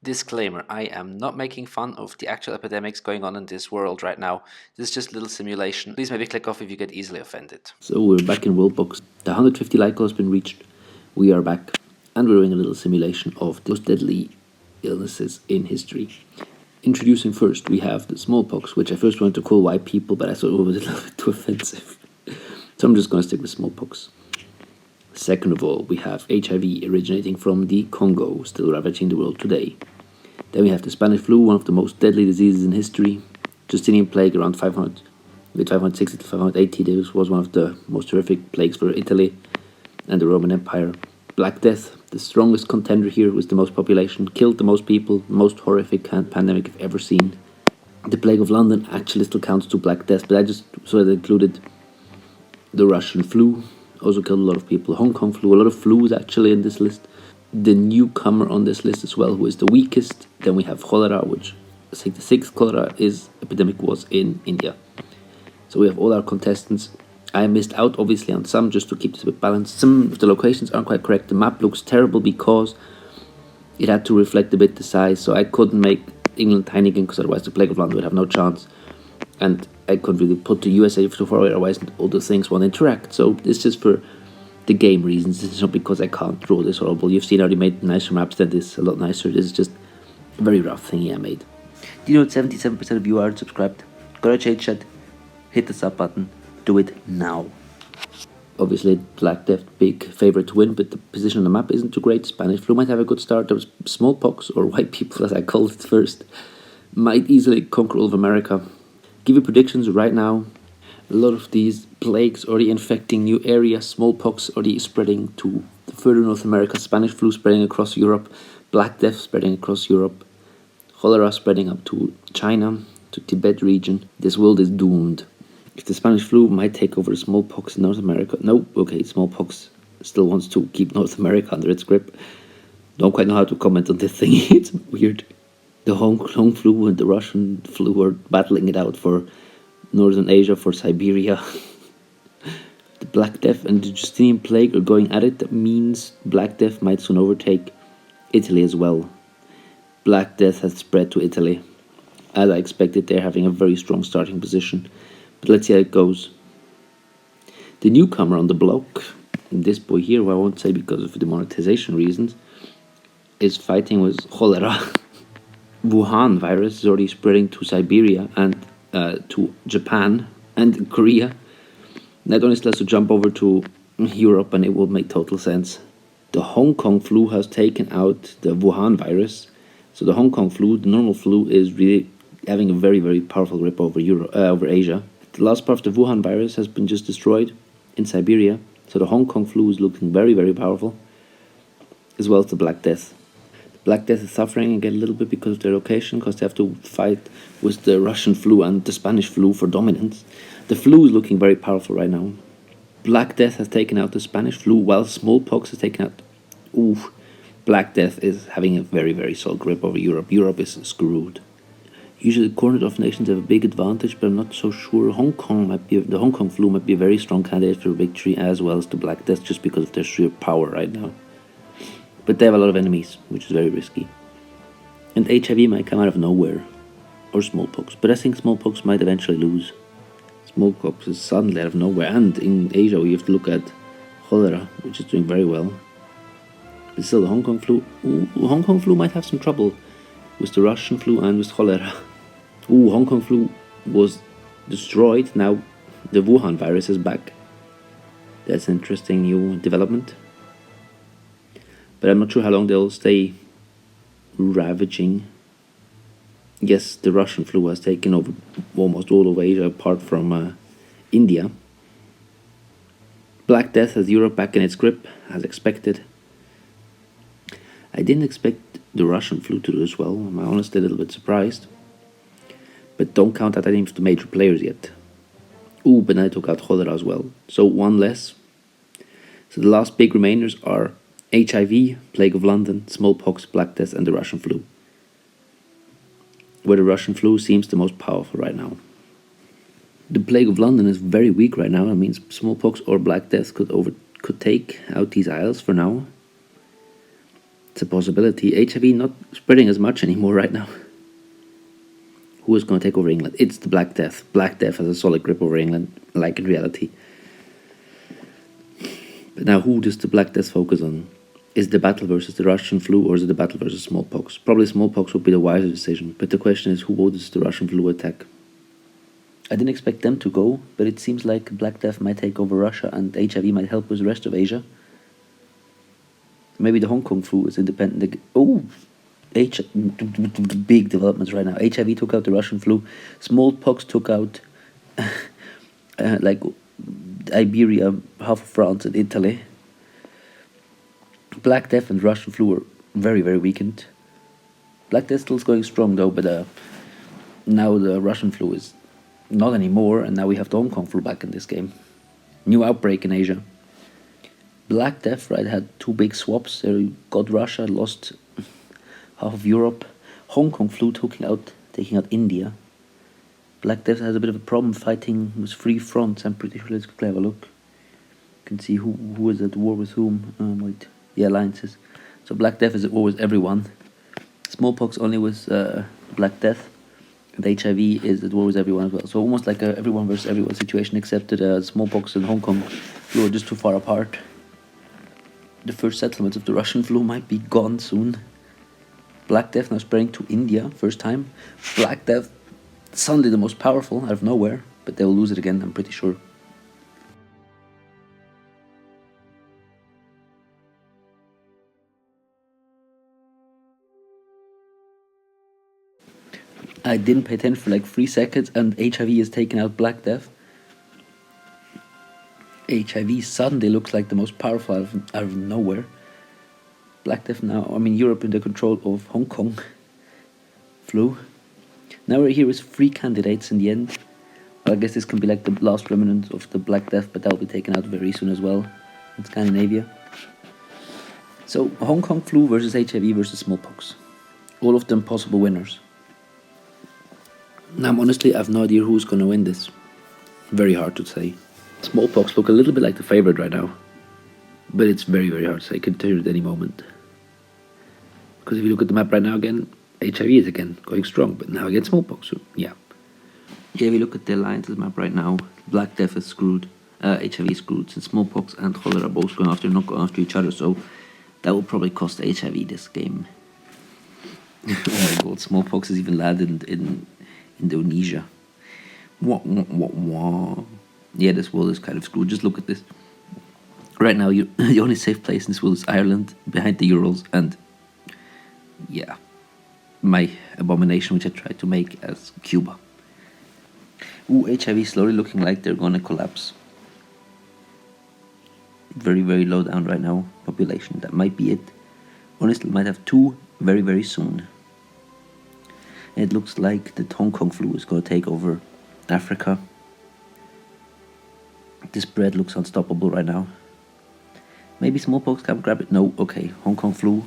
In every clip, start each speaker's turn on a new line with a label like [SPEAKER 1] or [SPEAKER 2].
[SPEAKER 1] Disclaimer, I am not making fun of the actual epidemics going on in this world right now. This is just a little simulation. Please maybe click off if you get easily offended.
[SPEAKER 2] So we're back in Worldbox. The 150 like goal has been reached. We are back, and we're doing a little simulation of the most deadly illnesses in history. Introducing first, we have the smallpox, which I first wanted to call white people, but I thought it was a little bit too offensive. So I'm just going to stick with smallpox. Second of all, we have HIV originating from the Congo, still ravaging the world today. Then we have the Spanish flu, one of the most deadly diseases in history. Justinian plague around 500, with 560 to 580, this was one of the most horrific plagues for Italy and the Roman Empire. Black Death, the strongest contender here, was the most population, killed the most people, most horrific pandemic I've ever seen. The Plague of London actually still counts to Black Death, but I just sort of included the Russian flu, also killed a lot of people. Hong Kong flu, a lot of flus actually in this list. The newcomer on this list as well, who is the weakest. Then we have cholera, which I think the sixth cholera epidemic was in India. So we have all our contestants. I missed out obviously on some just to keep this a bit balanced. Some of the locations aren't quite correct. The map looks terrible because it had to reflect a bit the size. So I couldn't make England tiny again because otherwise the Plague of London would have no chance. And I couldn't really put the USA too far away, otherwise all the things won't interact. So it's just for the game reasons. It's not because I can't draw this horrible. You've seen I already made nicer maps than this, a lot nicer. This is just a very rough thingy I made. Do you know that 77% of you aren't subscribed? Gotta change that. Hit the sub button. Do it now. Obviously, Black Death, big favourite to win, but the position on the map isn't too great. Spanish flu might have a good start. There was smallpox, or white people as I called it first, might easily conquer all of America. Give you predictions right now. A lot of these plagues already infecting new areas. Smallpox already spreading to further North America. Spanish flu spreading across Europe. Black Death spreading across Europe. Cholera spreading up to China, to Tibet region. This world is doomed. If the Spanish flu might take over the smallpox in North America. No, okay, smallpox still wants to keep North America under its grip. Don't quite know how to comment on this thing. It's weird. The Hong Kong flu and the Russian flu are battling it out for Northern Asia, for Siberia. The Black Death and the Justinian plague are going at it. That means Black Death might soon overtake Italy as well. Black Death has spread to Italy. As I expected, they're having a very strong starting position. But let's see how it goes. The newcomer on the block, this boy here, who I won't say because of demonetization reasons, is fighting with cholera. Wuhan virus is already spreading to Siberia and to Japan and Korea. That only still has to jump over to Europe and it will make total sense. The Hong Kong flu has taken out the Wuhan virus. So the Hong Kong flu, the normal flu, is really having a very, very powerful grip over over Asia. The last part of the Wuhan virus has been just destroyed in Siberia. So the Hong Kong flu is looking very, very powerful, as well as the Black Death. The Black Death is suffering again a little bit because of their location, because they have to fight with the Russian flu and the Spanish flu for dominance. The flu is looking very powerful right now. Black Death has taken out the Spanish flu, while smallpox has taken out... Ooh, Black Death is having a very, very solid grip over Europe. Europe is screwed. Usually cornered off nations have a big advantage, but I'm not so sure. The Hong Kong flu might be a very strong candidate for victory, as well as the Black Death, just because of their sheer power right now. But they have a lot of enemies, which is very risky. And HIV might come out of nowhere, or smallpox. But I think smallpox might eventually lose. Smallpox is suddenly out of nowhere, and in Asia we have to look at cholera, which is doing very well. But still, the Hong Kong flu. Ooh, Hong Kong flu might have some trouble with the Russian flu and with cholera. Ooh, Hong Kong flu was destroyed. Now the Wuhan virus is back. That's an interesting new development. But I'm not sure how long they'll stay ravaging. Yes, the Russian flu has taken over almost all of Asia apart from India. Black Death has Europe back in its grip, as expected. I didn't expect the Russian flu to do as well. I'm honestly a little bit surprised. But don't count out any of the major players yet. Ooh, but I took out cholera as well. So one less. So the last big remainers are HIV, Plague of London, smallpox, Black Death, and the Russian flu. Where the Russian flu seems the most powerful right now. The Plague of London is very weak right now. That means smallpox or Black Death could take out these isles for now. It's a possibility. HIV not spreading as much anymore right now. Who is going to take over England? It's the Black Death. Black Death has a solid grip over England, like in reality. But now, who does the Black Death focus on? Is the battle versus the Russian flu, or is it the battle versus smallpox? Probably smallpox would be the wiser decision, but the question is, who does the Russian flu attack? I didn't expect them to go, but it seems like Black Death might take over Russia and HIV might help with the rest of Asia. Maybe the Hong Kong flu is independent. Oh! Big developments right now. HIV took out the Russian flu. Smallpox took out like Iberia, half of France and Italy. Black Death and Russian flu are very, very weakened. Black Death still going strong though, but now the Russian flu is not anymore, and now we have the Hong Kong flu back in this game. New outbreak in Asia. Black Death, right, had two big swaps. They got Russia, lost half of Europe. Hong Kong flu taking out India. Black Death has a bit of a problem fighting with three fronts. I'm pretty sure. Let's quickly have a look. You can see who is at war with whom. Wait, the alliances. So Black Death is at war with everyone. Smallpox only with Black Death. And HIV is at war with everyone as well. So almost like a everyone versus everyone situation, except that smallpox and Hong Kong flu are just too far apart. The first settlements of the Russian flu might be gone soon. Black Death now spreading to India, first time. Black Death, suddenly the most powerful out of nowhere, but they will lose it again, I'm pretty sure. I didn't pay attention for like 3 seconds, and HIV has taken out Black Death. HIV suddenly looks like the most powerful out of nowhere. Black Death now, Europe in the control of Hong Kong flu. Now we're here with 3 candidates in the end. Well, I guess this can be like the last remnant of the Black Death, but that will be taken out very soon as well in Scandinavia. So, Hong Kong flu versus HIV versus smallpox. All of them possible winners. Now, honestly, I have no idea who's going to win this. Very hard to say. Smallpox look a little bit like the favorite right now, but it's very, very hard to say. It could turn at any moment. Because if you look at the map right now again, HIV is again going strong, but now again smallpox. So yeah. Yeah, if you look at the alliances map right now, Black Death is screwed, HIV is screwed, since smallpox and cholera are both going after, not going after each other. So that will probably cost HIV this game. Oh my god, smallpox has even landed in Indonesia. Wah, wah, wah, wah. Yeah, this world is kind of screwed. Just look at this. Right now, the only safe place in this world is Ireland, behind the Urals, and yeah, my abomination which I tried to make as Cuba. Ooh, HIV slowly looking like they're gonna collapse. Very, very low down right now, population. That might be it. Honestly, might have 2 very, very soon. And it looks like the Hong Kong flu is gonna take over Africa. This spread looks unstoppable right now. Maybe smallpox can grab it. No, okay. Hong Kong flu.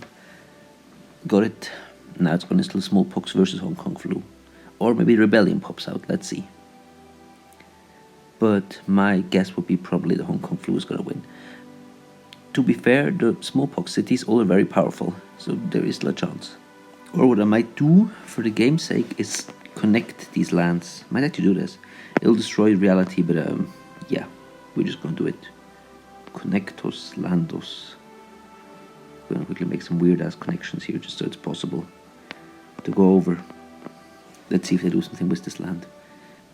[SPEAKER 2] Got it. Now it's gonna still smallpox versus Hong Kong flu. Or maybe rebellion pops out. Let's see. But my guess would be probably the Hong Kong flu is gonna win. To be fair, the smallpox cities all are very powerful, so there is still a chance. Or what I might do for the game's sake is connect these lands. Might actually do this. It'll destroy reality, but yeah, we're just gonna do it. Connectos landos. I'm gonna quickly make some weird ass connections here just so it's possible to go over. Let's see if they do something with this land.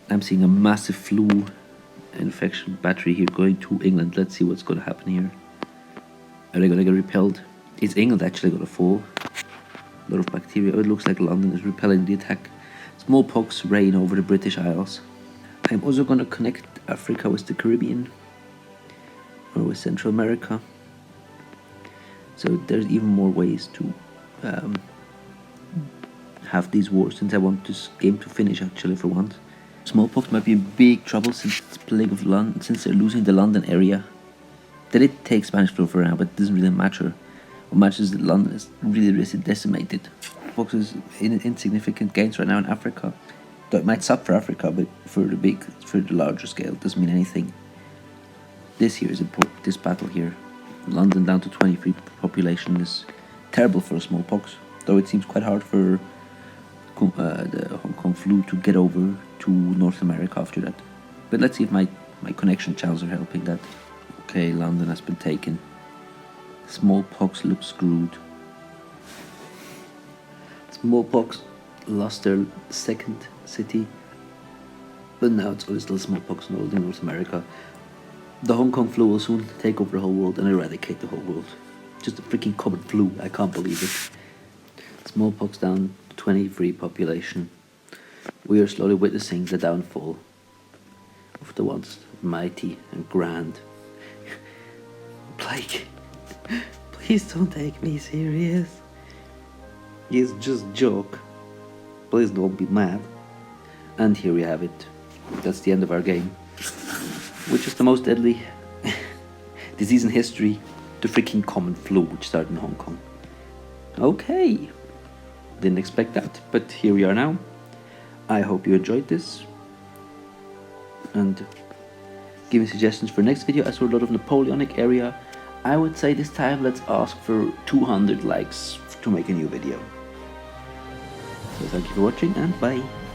[SPEAKER 2] I'm seeing a massive flu infection battery here going to England. Let's see what's gonna happen here. Are they gonna get repelled? Is England actually gonna fall? A lot of bacteria. Oh, it looks like London is repelling the attack. Smallpox reign over the British Isles. I'm also gonna connect Africa with the Caribbean or with Central America. So there's even more ways to have these wars, since I want this game to finish actually for once. Smallpox might be in big trouble since it's plague of London, since they're losing the London area. They did take Spanish flu for now, but it doesn't really matter. What matters is that London is really, really decimated. Smallpox is in insignificant gains right now in Africa. Though it might suck for Africa, but for the larger scale, it doesn't mean anything. This here is important. This battle here, London down to 23 population is terrible for smallpox, though it seems quite hard for the Hong Kong flu to get over to North America after that. But let's see if my connection channels are helping that. Okay, London has been taken. Smallpox looks screwed. Smallpox lost their second city, but now it's still smallpox in all North America. The Hong Kong flu will soon take over the whole world and eradicate the whole world. Just a freaking common flu, I can't believe it. Smallpox down 23 population. We are slowly witnessing the downfall of the once mighty and grand plague. Please don't take me serious. It's just a joke. Please don't be mad. And here we have it. That's the end of our game. Which is the most deadly disease in history? The freaking common flu, which started in Hong Kong. Okay. Didn't expect that, but here we are now. I hope you enjoyed this. And give me suggestions for next video. I saw a lot of Napoleonic area. I would say this time let's ask for 200 likes to make a new video. So thank you for watching and bye.